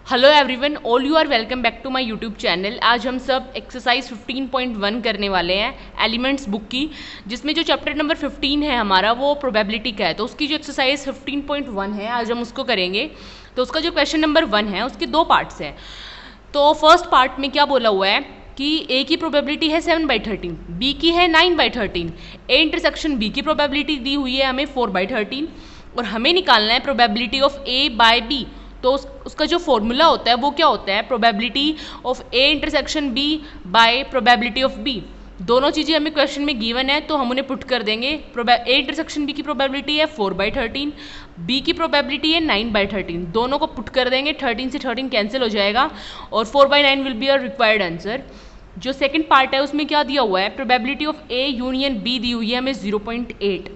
Hello everyone, all you are welcome back to my YouTube channel. आज हम सब exercise 15.1 करने वाले हैं एलिमेंट्स बुक की, जिसमें जो चैप्टर नंबर 15 है हमारा वो प्रोबेबिलिटी का है। तो उसकी जो एक्सरसाइज 15.1 है आज हम उसको करेंगे। तो उसका जो क्वेश्चन नंबर 1 है उसके दो पार्ट्स हैं। तो फर्स्ट पार्ट में क्या बोला हुआ है कि ए की प्रोबेबिलिटी है 7/13, बी की है 9/13, ए इंटरसेक्शन बी की प्रोबेबिलिटी दी हुई है हमें 4/13 और हमें निकालना है probability of A by B. तो उसका जो फॉर्मूला होता है वो क्या होता है, probability of A intersection B by probability of B. दोनों चीज़ें हमें क्वेश्चन में गिवन है तो हम उन्हें पुट कर देंगे। ए इंटरसेक्शन बी की प्रोबेबिलिटी है 4/13, बी की प्रोबेबिलिटी है 9/13। दोनों को पुट कर देंगे, 13 से 13 कैंसिल हो जाएगा और 4/9 will be a required answer. जो सेकंड पार्ट है उसमें क्या दिया हुआ है, probability of A union be the हुई है हमें 0.8,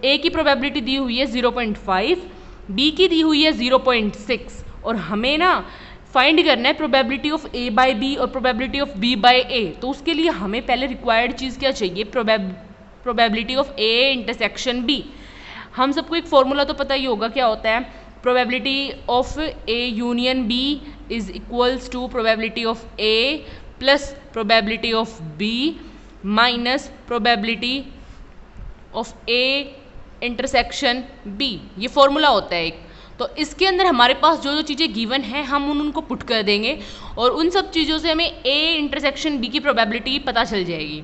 ए की प्रोबेबिलिटी दी हुई है 0.5, बी की दी हुई है 0.6 और हमें ना फाइंड करना है probability of A by B और probability of B by A. तो उसके लिए हमें पहले रिक्वायर्ड चीज़ क्या चाहिए, probability of A intersection B. हम सबको एक फॉर्मूला तो पता ही होगा क्या होता है, probability of A union B is equals to probability of A plus probability of B minus probability of A intersection B. ये फॉर्मूला होता है एक। तो इसके अंदर हमारे पास जो जो चीज़ें गिवन हैं हम उनको पुट कर देंगे और उन सब चीज़ों से हमें ए इंटरसेक्शन बी की प्रोबेबिलिटी पता चल जाएगी।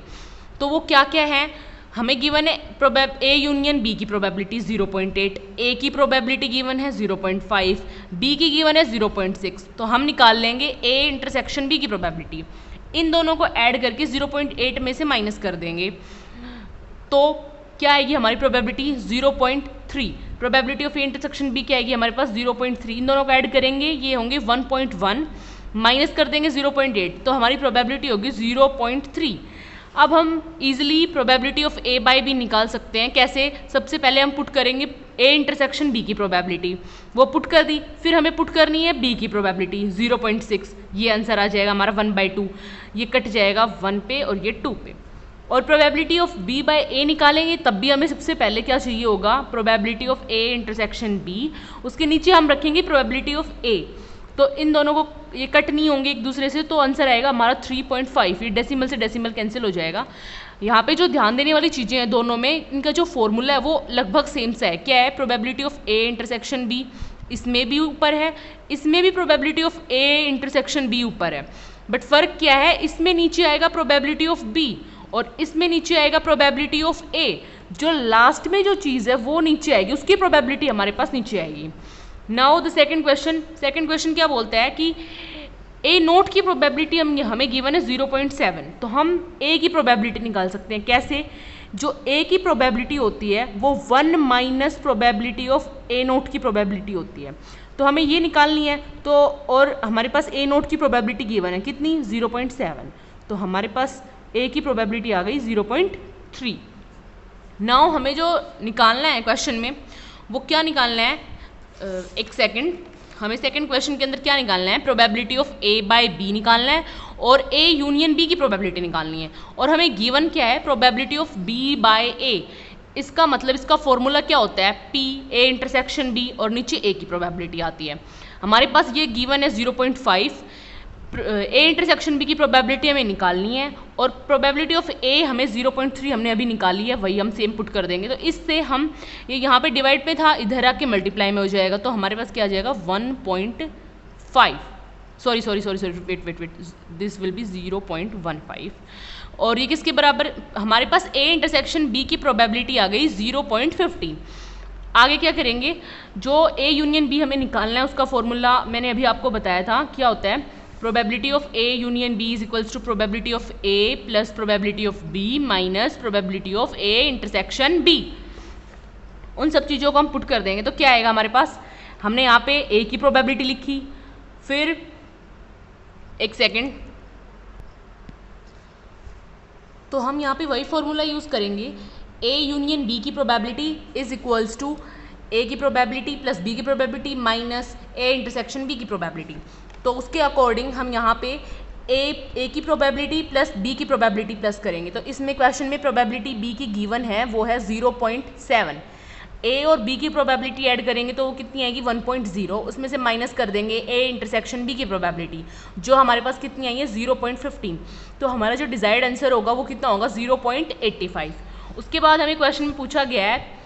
तो वो क्या क्या है, हमें गिवन है ए यूनियन बी की प्रोबेबिलिटी 0.8, ए की प्रोबेबिलिटी गिवन है 0.5, बी की गिवन है 0.6। तो हम निकाल लेंगे ए इंटरसेक्शन बी की प्रोबेबिलिटी। इन दोनों को ऐड करके 0.8 में से माइनस कर देंगे तो क्या आएगी हमारी probability 0.3। Probability of A intersection B क्या आएगी हमारे पास 0.3। इन दोनों को ऐड करेंगे ये होंगे 1.1, माइनस कर देंगे 0.8 तो हमारी प्रोबेबिलिटी होगी 0.3। अब हम easily probability of A by B निकाल सकते हैं। कैसे, सबसे पहले हम पुट करेंगे ए इंटरसेक्शन बी की प्रोबेबिलिटी, वो पुट कर दी। फिर हमें पुट करनी है बी की प्रोबेबिलिटी 0.6, ये आंसर आ जाएगा हमारा 1/2। ये कट जाएगा 1 पे और ये 2 पे। और probability of B by A निकालेंगे तब भी हमें सबसे पहले क्या चाहिए होगा, probability of A intersection B. उसके नीचे हम रखेंगे प्रोबेबिलिटी ऑफ ए। तो इन दोनों को ये कट नहीं होंगे एक दूसरे से, तो आंसर आएगा हमारा 3.5। ये डेसिमल से डेसिमल कैंसिल हो जाएगा। यहाँ पे जो ध्यान देने वाली चीज़ें हैं दोनों में, इनका जो फॉर्मूला है वो लगभग सेम सा है। क्या है, probability of A intersection B इसमें भी ऊपर है, इसमें भी probability of A intersection B ऊपर है। बट फ़र्क क्या है, इसमें नीचे आएगा प्रोबेबिलिटी ऑफ बी और इसमें नीचे आएगा प्रोबेबिलिटी ऑफ ए। जो लास्ट में जो चीज़ है वो नीचे आएगी, उसकी प्रोबेबिलिटी हमारे पास नीचे आएगी। नाउ द सेकंड क्वेश्चन क्या बोलता है कि ए नोट की प्रोबेबिलिटी हमें गिवन है 0.7। तो हम ए की प्रोबेबिलिटी निकाल सकते हैं। कैसे, जो ए की प्रोबेबिलिटी होती है वो 1 minus probability of A note की प्रोबेबिलिटी होती है। तो हमें ये निकालनी है। तो और हमारे पास ए नोट की प्रोबेबिलिटी गिवन है कितनी, 0.7। तो हमारे पास ए की प्रोबेबिलिटी आ गई 0.3। नाउ हमें जो निकालना है क्वेश्चन में वो क्या निकालना है, एक सेकंड, हमें सेकंड क्वेश्चन के अंदर क्या निकालना है, probability of A by B निकालना है और ए यूनियन बी की प्रोबेबिलिटी निकालनी है। और हमें गिवन क्या है, probability of B by A. इसका मतलब इसका फॉर्मूला क्या होता है, पी ए इंटरसेक्शन बी और नीचे ए की प्रोबेबिलिटी आती है। हमारे पास ये गिवन है 0.5। ए इंटरसेक्शन बी की प्रोबेबिलिटी हमें निकालनी है और प्रोबेबिलिटी ऑफ ए हमें 0.3 हमने अभी निकाली है, वही हम सेम पुट कर देंगे। तो इससे हम ये यहाँ पे डिवाइड पे था, इधर आके मल्टीप्लाई में हो जाएगा। तो हमारे पास क्या आ जाएगा 1.5, sorry wait, this will be 0.15। और ये किसके बराबर, हमारे पास ए इंटरसेक्शन बी की प्रोबेबिलिटी आ गई 0.15। आगे क्या करेंगे, जो ए यूनियन बी हमें निकालना है उसका फॉर्मूला मैंने अभी आपको बताया था, क्या होता है, probability of A union B is equals to probability of A plus probability of B minus probability of A intersection B. उन सब चीज़ों को हम पुट कर देंगे तो क्या आएगा हमारे पास, हमने यहाँ पे ए की प्रोबेबिलिटी लिखी, फिर एक सेकेंड, तो हम यहाँ पे वही फॉर्मूला यूज़ करेंगे, ए यूनियन बी की probability is equals to A की प्रोबेबिलिटी प्लस बी की probability minus A intersection B की प्रोबेबिलिटी। तो उसके अकॉर्डिंग हम यहाँ पे ए की प्रोबेबिलिटी प्लस बी की प्रोबेबिलिटी प्लस करेंगे। तो इसमें क्वेश्चन में प्रोबेबिलिटी बी की गिवन है वो है 0.7। ए और बी की प्रोबेबिलिटी ऐड करेंगे तो वो कितनी आएगी 1.0, उसमें से माइनस कर देंगे ए इंटरसेक्शन बी की प्रोबेबिलिटी, जो हमारे पास कितनी आई है 0.15, तो हमारा जो डिजायर्ड आंसर होगा वो कितना होगा 0.85। उसके बाद हमें क्वेश्चन में पूछा गया है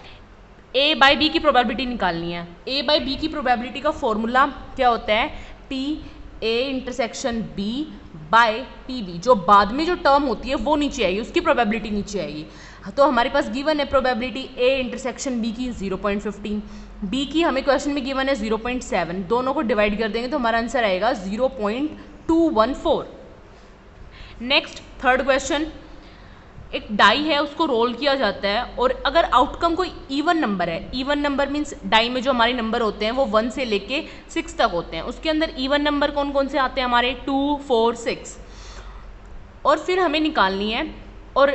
ए बाई बी की प्रोबेबिलिटी निकालनी है। ए बाई बी की प्रोबेबिलिटी का फॉर्मूला क्या होता है, T A intersection B by T B, जो बाद में जो टर्म होती है वो नीचे आएगी, उसकी प्रोबेबिलिटी नीचे आएगी। तो हमारे पास गिवन है प्रोबेबिलिटी ए इंटरसेक्शन बी की 0.15, बी की हमें क्वेश्चन में गिवन है 0.7, दोनों को डिवाइड कर देंगे तो हमारा आंसर आएगा 0.214। नेक्स्ट थर्ड क्वेश्चन, एक डाई है उसको रोल किया जाता है और अगर आउटकम कोई इवन नंबर है, इवन नंबर मीन्स डाई में जो हमारे नंबर होते हैं वो 1 से लेके 6 तक होते हैं, उसके अंदर इवन नंबर कौन कौन से आते हैं हमारे 2 4 6, और फिर हमें निकालनी है और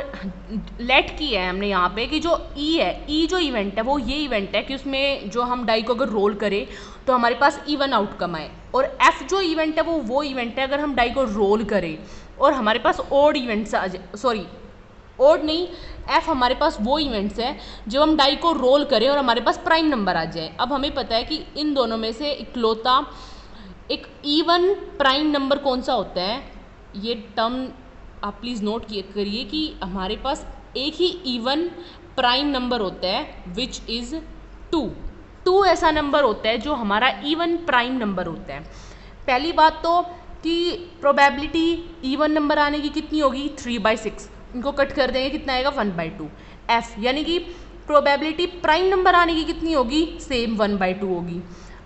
लेट की है हमने यहाँ पे कि जो ई है, ई जो इवेंट है वो ये इवेंट है कि उसमें जो हम डाई को अगर रोल करें तो हमारे पास इवन आउटकम आए, और एफ जो इवेंट है वो इवेंट है अगर हम डाई को रोल करें और हमारे पास ओड इवेंट्स आ जाए, सॉरी ओड नहीं, एफ हमारे पास वो इवेंट्स है जब हम डाई को रोल करें और हमारे पास प्राइम नंबर आ जाए। अब हमें पता है कि इन दोनों में से इकलौता एक इवन प्राइम नंबर कौन सा होता है, ये टर्म आप प्लीज़ नोट करिए कि हमारे पास एक ही इवन प्राइम नंबर होता है विच इज़ 2 ऐसा नंबर होता है जो हमारा इवन प्राइम नंबर होता है। पहली बात तो कि प्रोबेबिलिटी इवन नंबर आने की कितनी होगी 3/6, इनको कट कर देंगे कितना आएगा 1/2। एफ यानी कि प्रोबेबिलिटी प्राइम नंबर आने की कितनी होगी, सेम 1/2 होगी।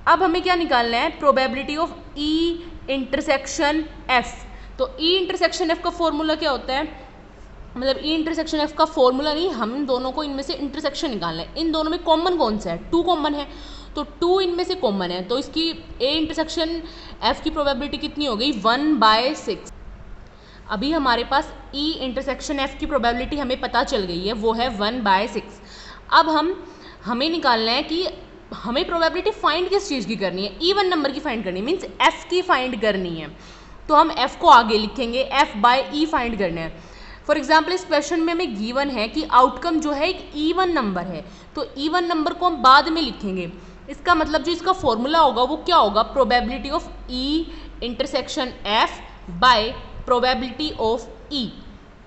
अब हमें क्या निकालना है, probability of E intersection F. तो ई इंटरसेक्शन एफ का फॉर्मूला क्या होता है, मतलब ई इंटरसेक्शन एफ का फॉर्मूला नहीं, हम दोनों को इनमें से इंटरसेक्शन निकालना है। इन दोनों में कॉमन कौन सा है, 2 कॉमन है, तो 2 इनमें से कॉमन है, तो इसकी ए इंटरसेक्शन एफ की प्रोबेबिलिटी कितनी हो गई 1/6। अभी हमारे पास ई इंटरसेक्शन एफ की प्रोबेबिलिटी हमें पता चल गई है, वो है 1/6। अब हमें निकालना है कि हमें प्रोबेबिलिटी फाइंड किस चीज़ की करनी है, इवन नंबर की फाइंड करनी है, मीन्स एफ की फाइंड करनी है। तो हम f को आगे लिखेंगे, f बाय e फाइंड करना है। फॉर एग्जाम्पल इस क्वेश्चन में हमें गिवन है कि आउटकम जो है एक इवन नंबर है, तो इवन नंबर को हम बाद में लिखेंगे। इसका मतलब जो इसका फॉर्मूला होगा वो क्या होगा, probability of e intersection f bye probability of e।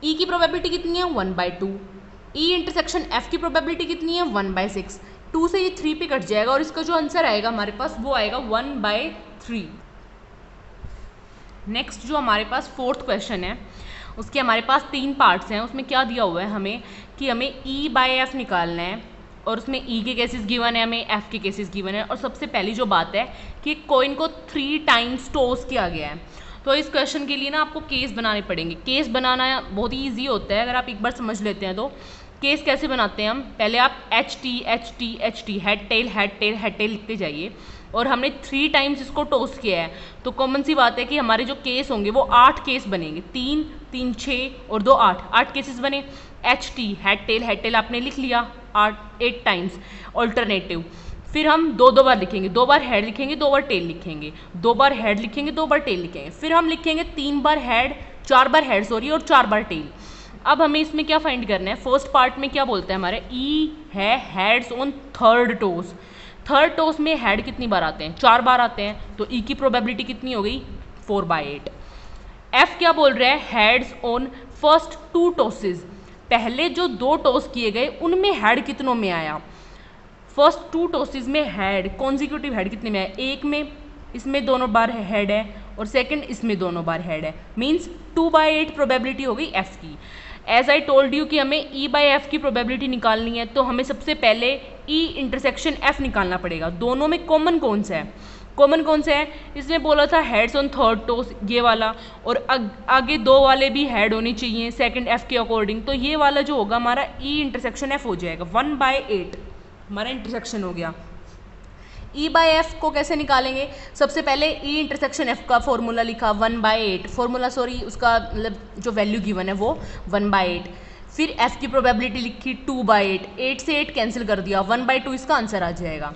e की प्रोबेबिलिटी कितनी है 1/2, e इंटरसेक्शन f की प्रोबेबिलिटी कितनी है 1/6, 2 से ये 3 पे कट जाएगा और इसका जो आंसर आएगा हमारे पास वो आएगा 1/3। नेक्स्ट जो हमारे पास फोर्थ क्वेश्चन है उसके हमारे पास 3 पार्ट्स हैं। उसमें क्या दिया हुआ है हमें कि हमें e बाय एफ निकालना है और उसमें e के केसेस गिवन है, हमें f के केसेस गिवन है। और सबसे पहली जो बात है कि कॉइन को 3 टाइम्स टॉस किया गया है, तो इस क्वेश्चन के लिए ना आपको केस बनाने पड़ेंगे। केस बनाना बहुत ही ईजी होता है, अगर आप एक बार समझ लेते हैं तो। केस कैसे बनाते हैं हम, पहले आप HT हेड टेल लिखते जाइए, और हमने 3 टाइम्स इसको टॉस किया है, तो कॉमन सी बात है कि हमारे जो केस होंगे वो 8 केस बनेंगे, 3 3 6 और 2 8 केसेस बने। HT हेड टेल आपने लिख लिया 8 टाइम्स ऑल्टरनेटिव। फिर हम 2 बार लिखेंगे, 2 बार हेड लिखेंगे, 2 बार टेल लिखेंगे, 2 बार हेड लिखेंगे, 2 बार टेल लिखेंगे। फिर हम लिखेंगे 4 बार हेड और 4 बार टेल। अब हमें इसमें क्या फाइंड करना है, फर्स्ट पार्ट में क्या बोलता है हमारे ई है heads on third toss. Third toss में हेड कितनी बार आते हैं, 4 बार आते हैं, तो ई की प्रोबेबिलिटी कितनी हो गई 4/8। एफ क्या बोल रहा है, हेड्स ऑन फर्स्ट 2 टॉसेज, पहले जो 2 टॉस किए गए उनमें हेड कितनों में आया, फर्स्ट 2 टॉसेज में हेड कॉन्जिक्यूटिव हेड कितने में आया, एक में इसमें दोनों बार हेड है और सेकंड इसमें दोनों बार हेड है, मींस 2/8 प्रोबेबिलिटी हो गई एफ की। एज आई टोल्ड यू कि हमें ई बाय एफ की प्रोबेबिलिटी निकालनी है, तो हमें सबसे पहले ई इंटरसेक्शन एफ निकालना पड़ेगा। दोनों में कॉमन कौन सा है, कॉमन कौन सा है, इसने बोला था हेड्स ऑन थर्ड टॉस ये वाला, और आगे 2 वाले भी हेड होनी चाहिए सेकंड एफ के अकॉर्डिंग, तो ये वाला जो होगा हमारा ई इंटरसेक्शन एफ हो जाएगा, 1/8 हमारा इंटरसेक्शन हो गया। ई बाय एफ को कैसे निकालेंगे, सबसे पहले ई इंटरसेक्शन एफ का फॉर्मूला लिखा 1/8, फॉर्मूला सॉरी उसका मतलब जो वैल्यू गिवन है वो 1/8। फिर एफ की प्रोबेबिलिटी लिखी 2/8, 8 से 8 कैंसिल कर दिया, 1/2 इसका आंसर आ जाएगा।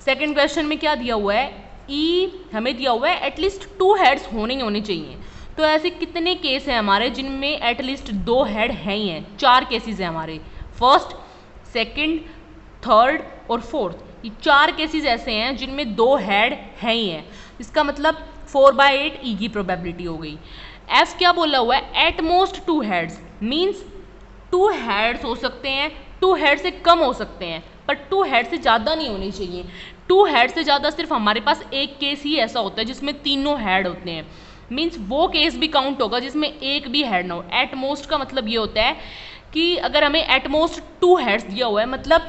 सेकंड क्वेश्चन में क्या दिया हुआ है, ई हमें दिया हुआ है एटलीस्ट 2 हेड्स होने चाहिए, तो ऐसे कितने केस हैं हमारे जिनमें एटलीस्ट 2 हेड हैं ही हैं, 4 केसेस हैं हमारे, फर्स्ट सेकंड थर्ड और फोर्थ, ये 4 केसेस ऐसे हैं जिनमें 2 हेड हैं ही हैं। इसका मतलब 4/8 ई की प्रोबेबिलिटी हो गई। एफ क्या बोला हुआ है, at most 2 heads, means 2 heads हो सकते हैं, 2 हेड से कम हो सकते हैं, पर 2 हेड से ज़्यादा नहीं होनी चाहिए। 2 हेड से ज़्यादा सिर्फ हमारे पास एक केस ही ऐसा होता है जिसमें तीनों हेड होते हैं, मीन्स वो केस भी काउंट होगा जिसमें एक भी हेड ना हो। एट मोस्ट का मतलब ये होता है कि अगर हमें एट मोस्ट 2 हेड्स दिया हुआ है, मतलब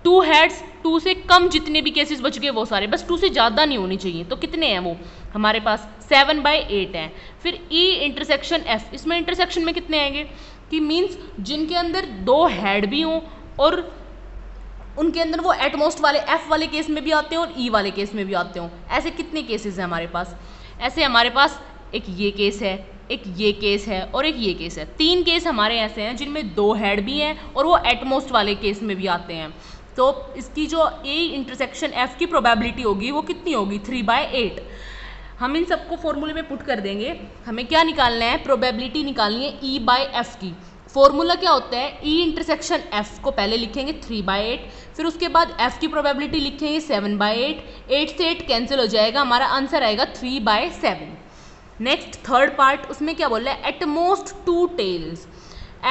2 हेड्स, 2 से कम जितने भी केसेस बच गए वो सारे, बस 2 से ज़्यादा नहीं होनी चाहिए। तो कितने हैं वो हमारे पास, 7/8 हैं। फिर ई इंटरसेक्शन एफ, इसमें इंटरसेक्शन में कितने आएंगे कि मीन्स जिनके अंदर 2 हेड भी हों और उनके अंदर वो एटमोस्ट वाले एफ वाले केस में भी आते हैं और ई वाले केस में भी आते हों। ऐसे कितने केसेस हैं हमारे पास, ऐसे हमारे पास एक ये केस है, एक ये केस है और एक ये केस है। 3 केस हमारे ऐसे हैं जिनमें 2 हेड भी हैं और वो एटमोस्ट वाले केस में भी आते हैं। तो इसकी जो ए इंटरसेक्शन एफ की प्रोबेबिलिटी होगी वो कितनी होगी, 3/8। हम इन सबको फॉर्मूले में पुट कर देंगे। हमें क्या निकालना है, प्रोबेबिलिटी निकालनी है E/F की। फॉर्मूला क्या होता है, E इंटरसेक्शन F को पहले लिखेंगे 3/8, फिर उसके बाद F की प्रोबेबिलिटी लिखेंगे 7/8, 8 से 8 कैंसिल हो जाएगा, हमारा आंसर आएगा 3/7। नेक्स्ट थर्ड पार्ट, उसमें क्या बोल रहा है, एटमोस्ट 2 टेल्स।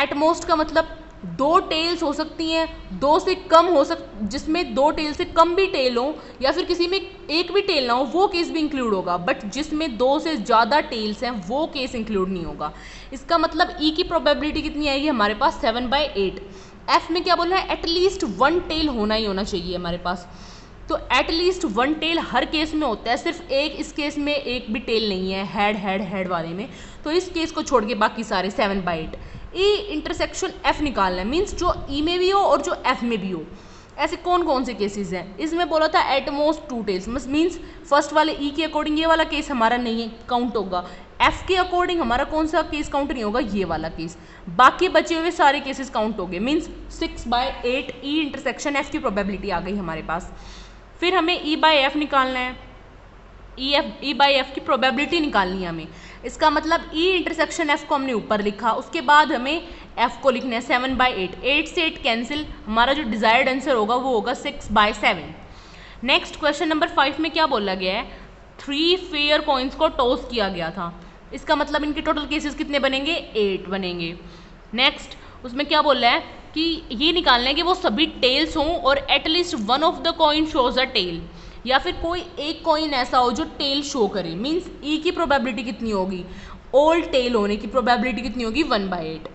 एटमोस्ट का मतलब 2 टेल्स हो सकती हैं, 2 से कम हो जिसमें 2 टेल से कम भी टेल हो या फिर किसी में एक भी टेल ना हो वो केस भी इंक्लूड होगा, बट जिसमें 2 से ज़्यादा टेल्स हैं वो केस इंक्लूड नहीं होगा। इसका मतलब ई की प्रोबेबिलिटी कितनी आएगी हमारे पास, 7/8। एफ में क्या बोल रहा है, एटलीस्ट 1 टेल होना ही होना चाहिए हमारे पास। तो एटलीस्ट 1 टेल हर केस में होता है, सिर्फ एक इस केस में एक भी टेल नहीं है, हेड हेड हेड वाले में, तो इस केस को छोड़ के बाकी सारे 7/8। ई इंटरसेक्शन एफ निकालना है, मीन्स जो ई में भी हो और जो एफ में भी हो। ऐसे कौन कौन से केसेस हैं, इसमें बोला था एटमोस्ट 2 टेल्स, मीन्स फर्स्ट वाले ई के अकॉर्डिंग ये वाला केस हमारा नहीं काउंट होगा, एफ के अकॉर्डिंग हमारा कौन सा केस काउंट नहीं होगा, ये वाला केस। बाकी बचे हुए सारे केसेस काउंट हो गए, मीन्स 6/8 ई इंटरसेक्शन एफ की प्रोबेबिलिटी आ गई हमारे पास। फिर हमें E/F निकालना है, E/F की प्रोबेबिलिटी निकालनी है हमें। इसका मतलब E इंटरसेक्शन F को हमने ऊपर लिखा, उसके बाद हमें F को लिखना है 7/8, 8 से 8 कैंसिल, हमारा जो डिजायर्ड आंसर होगा वो होगा 6/7। नेक्स्ट क्वेश्चन नंबर 5 में क्या बोला गया है, 3 फेयर कॉइन्स को टॉस किया गया था। इसका मतलब इनके टोटल केसेस कितने बनेंगे, 8 बनेंगे। नेक्स्ट उसमें क्या बोल रहा है कि ये निकालना है कि वो सभी टेल्स हों और at least 1 of the coin shows a tail, या फिर कोई एक कॉइन ऐसा हो जो टेल शो करे। मीन्स ई की प्रोबेबिलिटी कितनी होगी, ऑल टेल होने की प्रोबेबिलिटी कितनी होगी, 1/8,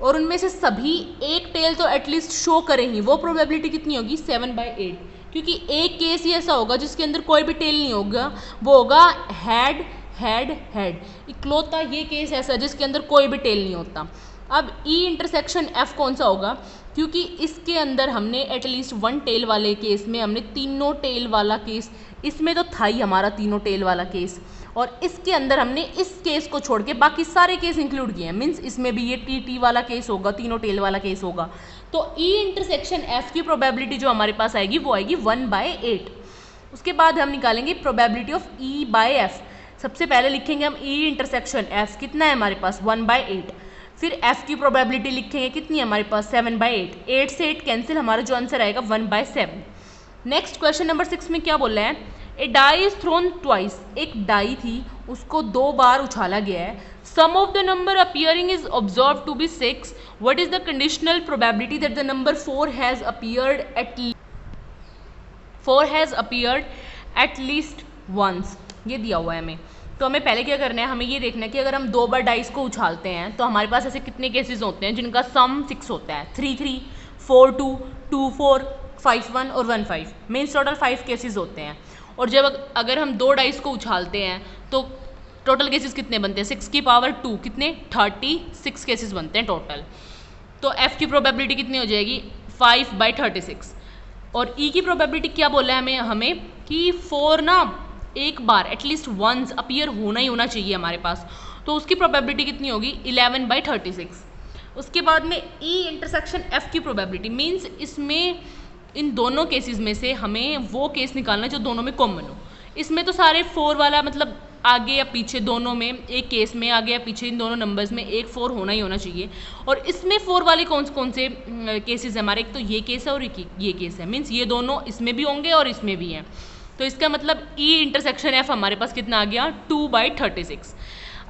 और उनमें से सभी एक टेल तो एटलीस्ट शो करें ही, वो प्रोबेबिलिटी कितनी होगी, 7/8। क्योंकि एक केस ही ऐसा होगा जिसके अंदर कोई भी टेल नहीं होगा, वो होगा हेड हेड हेड, इकलौता ये केस ऐसा जिसके अंदर कोई भी टेल नहीं होता। अब ई इंटरसेक्शन एफ कौन सा होगा, क्योंकि इसके अंदर हमने एटलीस्ट 1 टेल वाले केस में हमने तीनों टेल वाला केस, इसमें तो था ही हमारा तीनों टेल वाला केस, और इसके अंदर हमने इस केस को छोड़ के बाकी सारे केस इंक्लूड किए हैं। मीन्स इसमें भी ये टी वाला केस होगा, तीनों टेल वाला केस होगा। तो ई इंटरसेक्शन एफ की प्रोबेबिलिटी जो हमारे पास आएगी वो आएगी 1/8। उसके बाद हम निकालेंगे प्रोबेबिलिटी ऑफ E/F। सबसे पहले लिखेंगे हम ई इंटरसेक्शन एफ, कितना है हमारे पास, 1/8। फिर एफ की प्रोबेबिलिटी लिखेंगे, कितनी है हमारे पास, 7/8, 8 से 8 कैंसिल, हमारा जो आंसर आएगा 1/7। नेक्स्ट क्वेश्चन नंबर 6 में क्या बोल रहा है, a die is thrown twice. एक डाई थी, उसको 2 बार उछाला गया है। Sum of the number appearing is observe to be 6। What is the conditional probability that the number 4 has appeared at least once. ये दिया हुआ है हमें, तो हमें पहले क्या करना है, हमें ये देखना है कि अगर हम 2 बार डाइस को उछालते हैं तो हमारे पास ऐसे कितने केसेस होते हैं जिनका सम 6 होता है, 3-3, 4-2, 2-4, 5-1 और 1-5, मीन्स टोटल 5 केसेस होते हैं। और जब अगर हम 2 डाइस को उछालते हैं तो टोटल केसेस कितने बनते हैं, 6 की पावर 2, कितने, 36 केसेस बनते हैं टोटल। तो एफ की प्रोबेबिलिटी कितनी हो जाएगी, 5/36। और ई की प्रोबेबिलिटी क्या बोला है हमें कि 4 ना एक बार एटलीस्ट वंस अपीयर होना ही होना चाहिए हमारे पास, तो उसकी प्रोबेबिलिटी कितनी होगी, 11/36। उसके बाद में ई इंटरसेक्शन एफ की प्रोबेबिलिटी, मीन्स इसमें इन दोनों केसेस में से हमें वो केस निकालना है जो दोनों में कॉमन हो। इसमें तो सारे 4 वाला मतलब आगे या पीछे दोनों में, एक केस में आगे या पीछे इन दोनों नंबर्स में एक 4 होना ही होना चाहिए। और इसमें 4 वाले कौन से केसेस हैं हमारे, एक तो ये केस है और एक ये केस है, मीन्स ये दोनों इसमें भी होंगे और इसमें भी हैं। तो इसका मतलब E इंटरसेक्शन F हमारे पास कितना आ गया, 2/36।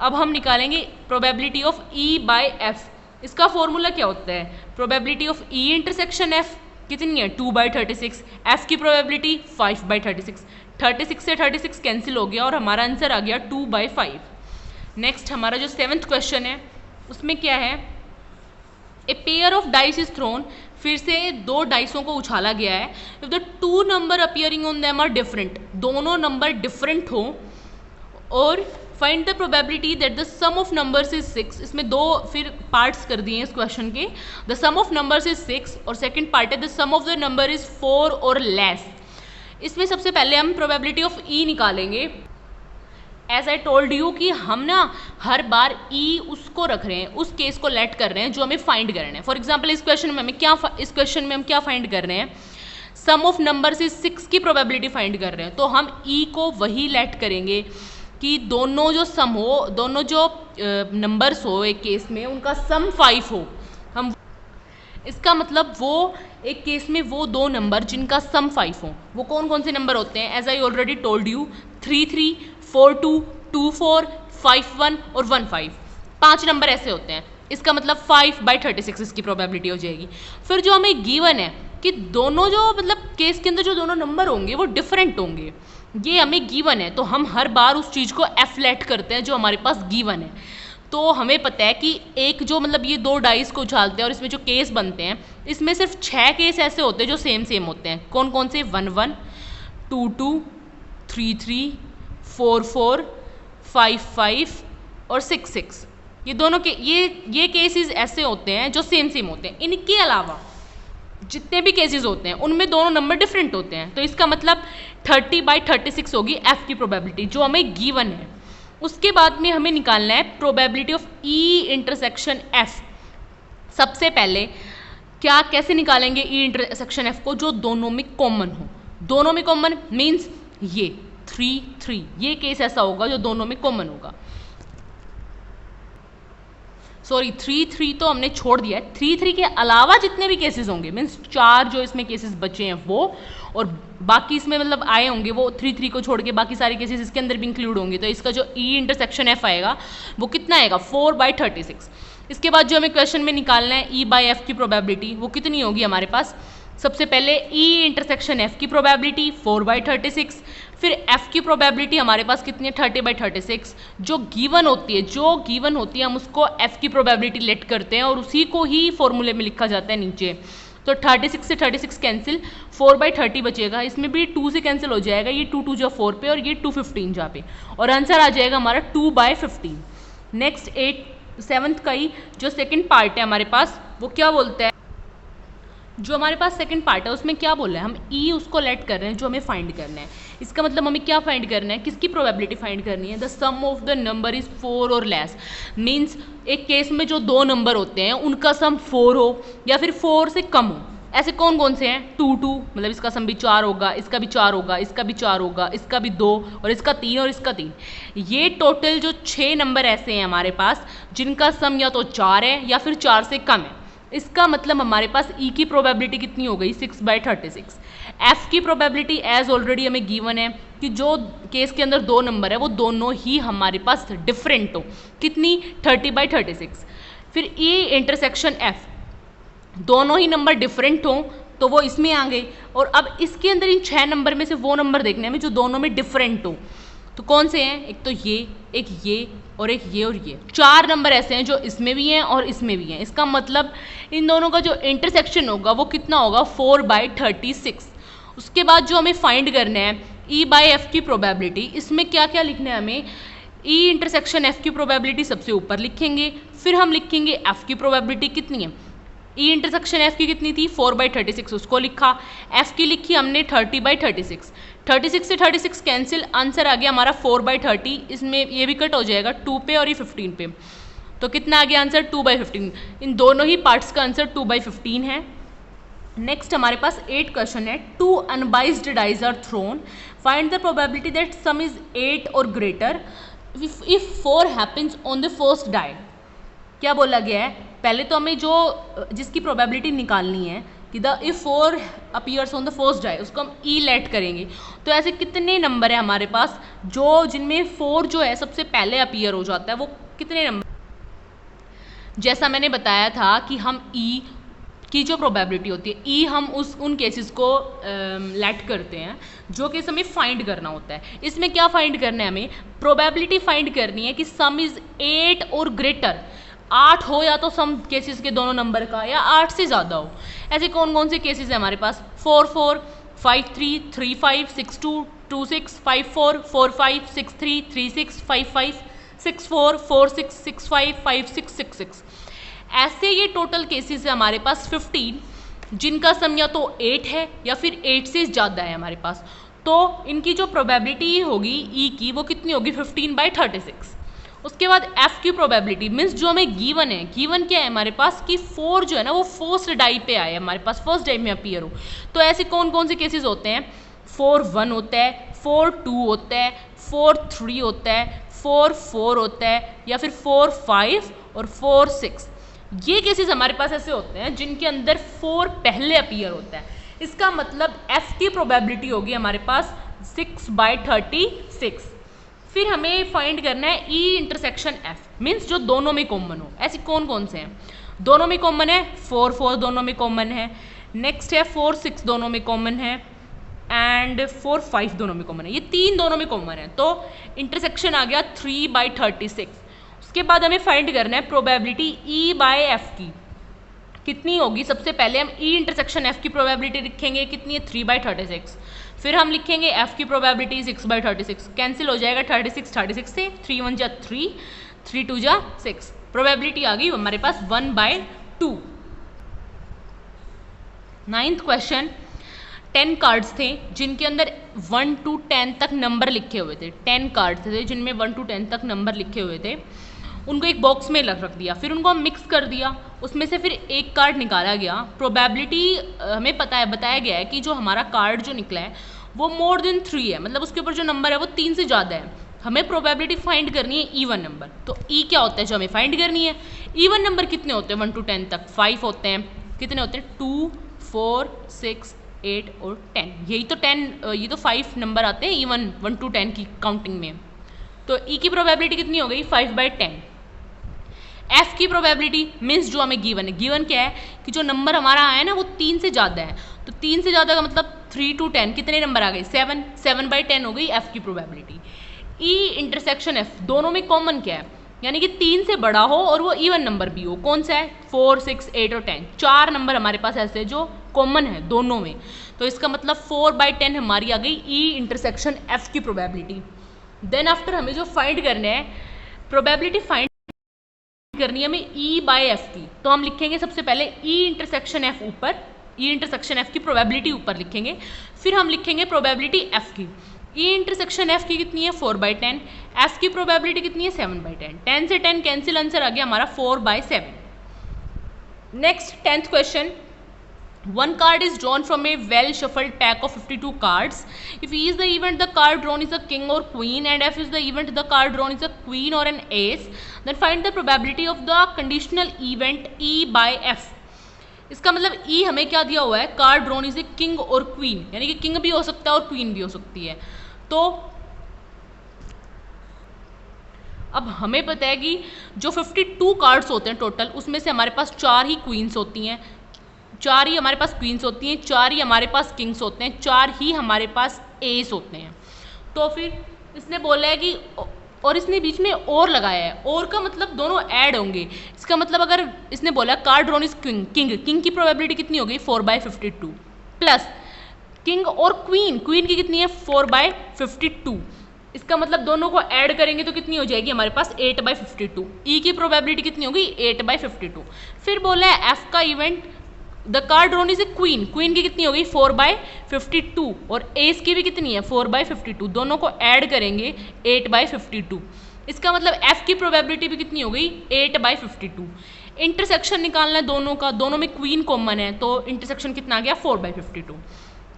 अब हम निकालेंगे probability of E by F। इसका फॉर्मूला क्या होता है, probability of E intersection F कितनी है, 2/36, F की प्रोबेबिलिटी 5/36, 36 से 36 कैंसिल हो गया और हमारा आंसर आ गया 2/5। नेक्स्ट हमारा जो 7th क्वेश्चन है उसमें क्या है, a pair of dice is thrown, फिर से 2 डाइसों को उछाला गया है। If the 2 number appearing on them are different, दोनों नंबर डिफरेंट हो, और find the probability that the sum of numbers is 6। इसमें 2 फिर पार्ट्स कर दिए हैं इस क्वेश्चन के, the sum of numbers is 6 और सेकंड पार्ट है the sum of the number is 4 और लेस। इसमें सबसे पहले हम प्रोबेबिलिटी ऑफ E निकालेंगे। एज आई टोल्ड यू कि हम ना हर बार E उसको रख रहे हैं, उस केस को लेट कर रहे हैं जो हमें फाइंड करना है। फॉर एग्जाम्पल इस क्वेश्चन में हम क्या फाइंड कर रहे हैं, सम ऑफ नंबर्स इज 6 की प्रोबेबिलिटी फाइंड कर रहे हैं। तो हम E को वही लेट करेंगे कि दोनों जो सम हो, दोनों जो नंबर्स हो एक केस में उनका सम 5 हो। हम इसका मतलब वो एक केस में वो 2 नंबर जिनका सम 5 हो, वो कौन से नंबर होते हैं, as I already told you 3 3, 4 2, 2 4, 5 1 और 1 5, 5 नंबर ऐसे होते हैं। इसका मतलब 5/36 इसकी प्रोबेबिलिटी हो जाएगी। फिर जो हमें गिवन है कि दोनों जो मतलब केस के अंदर जो दोनों नंबर होंगे वो डिफरेंट होंगे, ये हमें गिवन है। तो हम हर बार उस चीज़ को F लेट करते हैं जो हमारे पास गिवन है। तो हमें पता है कि एक जो मतलब ये 2 डाइस को उछालते हैं और इसमें जो केस बनते हैं, इसमें सिर्फ 6 केस ऐसे होते हैं जो सेम होते हैं। कौन से, 1 1, 2 2, 3 3, 4 4, 5 5 और 6 6। ये दोनों के ये केसेस ऐसे होते हैं जो सेम होते हैं। इनके अलावा जितने भी केसेस होते हैं उनमें दोनों नंबर डिफरेंट होते हैं। तो इसका मतलब 30/36 होगी F की प्रोबेबिलिटी जो हमें गिवन है। उसके बाद में हमें निकालना है probability of E intersection F। सबसे पहले कैसे निकालेंगे E इंटरसेक्शन F को, जो दोनों में कॉमन हो। दोनों में कॉमन मीन्स ये 3 3, ये केस ऐसा होगा जो दोनों में कॉमन होगा। सॉरी 3 3 तो हमने छोड़ दिया है, 3 3 के अलावा जितने भी केसेस होंगे, मीन्स 4 जो इसमें केसेस बचे हैं वो, और बाकी इसमें मतलब आए होंगे वो 3 3 को छोड़ के बाकी सारे केसेस इसके अंदर भी इंक्लूड होंगे। तो इसका जो E इंटरसेक्शन F आएगा वो कितना आएगा, 4/36। इसके बाद जो हमें क्वेश्चन में निकालना है E बाय F की प्रोबेबिलिटी, वो कितनी होगी हमारे पास। सबसे पहले E इंटरसेक्शन F की प्रोबेबिलिटी 4/36, फिर F की प्रोबेबिलिटी हमारे पास कितनी है, 30/36। जो गिवन होती है हम उसको F की प्रोबेबिलिटी लेट करते हैं और उसी को ही फॉर्मूले में लिखा जाता है नीचे। तो 36 से 36 कैंसिल, 4/30 बचेगा, इसमें भी 2 से कैंसिल हो जाएगा, ये 2 2 जो 4 पे और ये 2 15 जहाँ पे, और आंसर आ जाएगा हमारा 2/15। नेक्स्ट 7th का ही जो सेकंड पार्ट है हमारे पास वो क्या बोलता है, जो हमारे पास सेकंड पार्ट है उसमें क्या बोल रहा है, हम E उसको लेट कर रहे हैं जो हमें फाइंड करना है। इसका मतलब हमें क्या फाइंड करना है, किसकी प्रोबेबिलिटी फाइंड करनी है, the sum of the number is 4 और लेस। मीन्स एक केस में जो 2 नंबर होते हैं उनका सम 4 हो या फिर 4 से कम हो। ऐसे कौन से हैं, 2 2, मतलब इसका सम भी 4 होगा, इसका भी 4 होगा, इसका भी 4 होगा, इसका भी 2 और इसका 3 और इसका 3। ये टोटल जो 6 नंबर ऐसे हैं हमारे पास जिनका सम या तो 4 है या फिर 4 से कम है। इसका मतलब हमारे पास E की प्रोबेबिलिटी कितनी हो गई, 6/36। F की प्रोबेबिलिटी एज ऑलरेडी हमें गिवन है कि जो केस के अंदर 2 नंबर है वो दोनों ही हमारे पास डिफरेंट हो, कितनी, 30/36। फिर E इंटरसेक्शन F, दोनों ही नंबर डिफरेंट हो तो वो इसमें आ गए। और अब इसके अंदर इन 6 नंबर में से वो नंबर देखने में जो दोनों में डिफरेंट हो, तो कौन से हैं, एक तो ये, एक ये और एक ये और ये। 4 नंबर ऐसे हैं जो इसमें भी हैं और इसमें भी हैं। इसका मतलब इन दोनों का जो इंटरसेक्शन होगा वो कितना होगा, 4/36। उसके बाद जो हमें फाइंड करना है E बाय F की प्रोबेबिलिटी, इसमें क्या क्या लिखना है हमें, E इंटरसेक्शन F की प्रोबेबिलिटी सबसे ऊपर लिखेंगे, फिर हम लिखेंगे F की प्रोबेबिलिटी कितनी है। E इंटरसेक्शन F की कितनी थी, 4/36, उसको लिखा। F की लिखी हमने 30/36। 36 से 36 कैंसिल, आंसर आ गया हमारा 4/30। इसमें ये भी कट हो जाएगा 2 पे और ये 15 पे, तो कितना आ गया आंसर, 2/15। इन दोनों ही पार्ट्स का आंसर 2/15 है। नेक्स्ट हमारे पास 8 क्वेश्चन है, 2 unbiased dice are thrown, find the probability that sum is 8 और greater if 4 happens on the first die. क्या बोला गया है, पहले तो हमें जो जिसकी प्रोबेबिलिटी निकालनी है कि the if 4 appears on the first die, उसको हम ई लेट करेंगे। तो ऐसे कितने नंबर है हमारे पास जो जिनमें 4 जो है सबसे पहले अपीयर हो जाता है, वो कितने नंबर। जैसा मैंने बताया था कि हम ई की जो प्रोबेबिलिटी होती है, ई हम उन केसेस को लेट करते हैं जो केस हमें फाइंड करना होता है। इसमें क्या फाइंड करना है, हमें प्रोबेबिलिटी फाइंड करनी है कि सम इज 8 और ग्रेटर, 8 हो या तो सम केसेस के दोनों नंबर का, या 8 से ज़्यादा हो। ऐसे कौन कौन से केसेस है हमारे पास, 4 4, 5 3, 3 5, 6 2, 2 6, 5 4, 4 5, 6 3, 3 6, 5 5, 6 4, 4 6, 6 5, 5 6, 6 6। ऐसे ये टोटल केसेस है हमारे पास 15, जिनका सम या तो 8 है या फिर 8 से ज़्यादा है हमारे पास। तो इनकी जो प्रोबेबिलिटी होगी ई की, वो कितनी होगी, 15/36। उसके बाद एफ की प्रोबेबिलिटी मीन्स जो हमें गिवन है, गिवन क्या है हमारे पास कि 4 जो है ना वो फर्स्ट डाई पे आए, हमारे पास फर्स्ट डाई में अपीयर हो। तो ऐसे कौन कौन से केसेस होते हैं, 4 1 होता है, 4 2 होता है, 4 3 होता है, 4 4 होता है, या फिर 4 5 और 4 6। ये केसेस हमारे पास ऐसे होते हैं जिनके अंदर 4 पहले अपीयर होता है। इसका मतलब एफ की प्रोबेबिलिटी होगी हमारे पास 6/36। फिर हमें फाइंड करना है ई इंटरसेक्शन एफ, मीन्स जो दोनों में कॉमन हो। ऐसे कौन कौन से हैं, दोनों में कॉमन है, 4 4 दोनों में कॉमन है, नेक्स्ट है 4 6 दोनों में कॉमन है, एंड 4 5 दोनों में कॉमन है। ये 3 दोनों में कॉमन है, तो इंटरसेक्शन आ गया 3/36। उसके बाद हमें फाइंड करना है प्रोबेबिलिटी ई बाय एफ की कितनी होगी। सबसे पहले हम ई इंटरसेक्शन एफ की प्रोबेबिलिटी लिखेंगे, कितनी है, 3/36। फिर हम लिखेंगे एफ की प्रोबेबिलिटी 6/36, कैंसिल हो जाएगा 36 से, 3 1 जा 3, 3 2 जा 6। प्रोबेबिलिटी आ गई हमारे पास 1/2। 9th क्वेश्चन, 10 कार्ड्स थे जिनके अंदर 1 to 10 तक नंबर लिखे हुए थे। 10 कार्ड्स थे जिनमें 1 to 10 तक नंबर लिखे हुए थे। उनको एक बॉक्स में रख दिया, फिर उनको हम मिक्स कर दिया, उसमें से फिर एक कार्ड निकाला गया। प्रोबेबिलिटी हमें बताया गया है कि जो हमारा कार्ड जो निकला है वो मोर देन 3 है, मतलब उसके ऊपर जो नंबर है वो 3 से ज़्यादा है। हमें प्रोबेबिलिटी फाइंड करनी है इवन नंबर। तो ई क्या होता है जो हमें फाइंड करनी है, इवन नंबर कितने होते हैं 1 to 10 तक, 5 होते हैं। कितने होते हैं, 2 4 6 8 और 10। यही तो 10, ये तो 5 नंबर आते हैं इवन 1 to 10 की काउंटिंग में। तो ई की प्रोबेबिलिटी कितनी हो गई, 5/10। एफ की प्रोबेबिलिटी मीन्स जो हमें गिवन है, गिवन क्या है कि जो नंबर हमारा आया है ना वो 3 से ज़्यादा है। तो 3 से ज़्यादा का मतलब 3 to 10 कितने नंबर आ गए, 7, 7/10 हो गई एफ की प्रोबेबिलिटी। ई इंटरसेक्शन एफ दोनों में कॉमन क्या है, यानी कि 3 से बड़ा हो और वो इवन नंबर भी हो। कौन सा है, 4 6 8 और 10, 4 नंबर हमारे पास ऐसे है जो कॉमन है दोनों में। तो इसका मतलब 4/10 हमारी आ गई ई इंटरसेक्शन एफ की प्रोबेबिलिटी। देन आफ्टर हमें जो फाइंड करना है, प्रोबेबिलिटी फाइंड करनी है हमें ई बाय एफ की। तो हम लिखेंगे सबसे पहले ई इंटरसेक्शन एफ ऊपर, ई इंटरसेक्शन एफ की प्रोबेबिलिटी ऊपर लिखेंगे, फिर हम लिखेंगे प्रोबेबिलिटी एफ की। ई इंटरसेक्शन एफ की कितनी है, 4/10, एफ की प्रोबेबिलिटी कितनी है, 7/10। 10 से 10 कैंसिल, आंसर आ गया हमारा 4/7। Next 10th question, one card is drawn from a well shuffled pack of 52 cards. If E is the event the card drawn is a king or queen, and F is the event the card drawn is a queen or an ace, then find the probability of the conditional event E by F. इसका मतलब E हमें क्या दिया हुआ है, card drawn is a king और queen, यानी कि किंग भी हो सकता है और क्वीन भी हो सकती है। तो अब हमें पता है कि जो 52 कार्ड्स होते हैं टोटल, उसमें से हमारे पास 4 ही क्वींस होती हैं, 4 ही हमारे पास क्वींस होती हैं, 4 ही हमारे पास किंग्स होते हैं, 4 ही हमारे पास एस होते हैं। तो फिर इसने बोला है कि, और इसने बीच में और लगाया है, और का मतलब दोनों ऐड होंगे। इसका मतलब अगर इसने बोला card drawn is king, king की प्रोबेबिलिटी कितनी हो गई, 4/52, प्लस किंग और क्वीन, क्वीन की कितनी है, 4/52। इसका मतलब दोनों को ऐड करेंगे तो कितनी हो जाएगी हमारे पास, 8/52। ई की प्रोबेबिलिटी कितनी होगी, 8/52। फिर बोला है एफ का event the card drawn is a queen, queen की कितनी होगी, 4/52, और एस की भी कितनी है, 4/52। दोनों को ऐड करेंगे 8/52। इसका मतलब एफ की प्रोबेबिलिटी भी कितनी हो गई, 8/52। इंटरसेक्शन निकालना है दोनों का, दोनों में क्वीन कॉमन है, तो इंटरसेक्शन कितना आ गया, 4/52।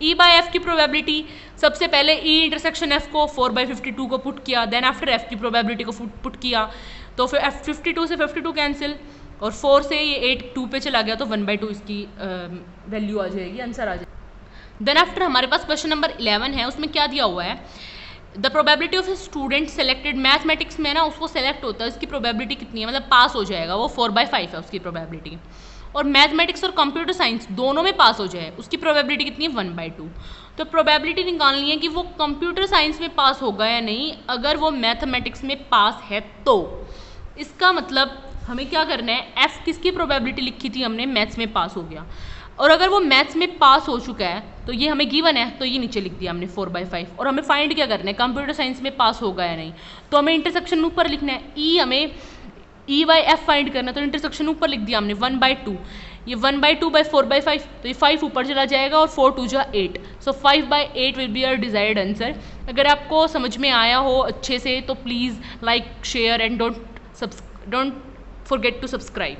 ई बाय एफ की प्रोबेबिलिटी, सबसे पहले ई इंटरसेक्शन एफ को 4/52 को पुट किया, देन आफ्टर एफ की प्रोबेबिलिटी को पुट किया, तो फिर एफ 52 से 52 कैंसिल, और 4 से ये 8 2 पे चला गया, तो 1/2 इसकी वैल्यू आ जाएगी, आंसर आ जाएगा। देन आफ्टर हमारे पास क्वेश्चन नंबर 11 है, उसमें क्या दिया हुआ है, the probability of a student selected, mathematics में ना उसको सेलेक्ट होता है, उसकी प्रोबेबिलिटी कितनी है, मतलब पास हो जाएगा वो 4/5 है उसकी प्रोबेबिलिटी, और मैथमेटिक्स और कंप्यूटर साइंस दोनों में पास हो जाए उसकी प्रोबेबिलिटी कितनी है 1/2। तो प्रोबेबिलिटी निकालनी है कि वो कंप्यूटर साइंस में पास होगा या नहीं, अगर वो मैथमेटिक्स में पास है तो। इसका मतलब हमें क्या करना है, एफ किसकी प्रोबेबिलिटी लिखी थी हमने, मैथ्स में पास हो गया, और अगर वो मैथ्स में पास हो चुका है तो ये हमें गिवन है, तो ये नीचे लिख दिया हमने 4/5, और हमें फाइंड क्या करना है, कंप्यूटर साइंस में पास होगा या नहीं, तो हमें इंटरसेक्शन ऊपर लिखना है, ई हमें ई बाई एफ फाइंड करना, तो इंटरसेक्शन ऊपर लिख दिया हमने 1/2, ये 1/2/4/5, तो ये 5 ऊपर चला जाएगा और 4 2 जा 8, so 5/8 will be our desired answer. अगर आपको समझ में आया हो अच्छे से तो please like share and don't forget to subscribe.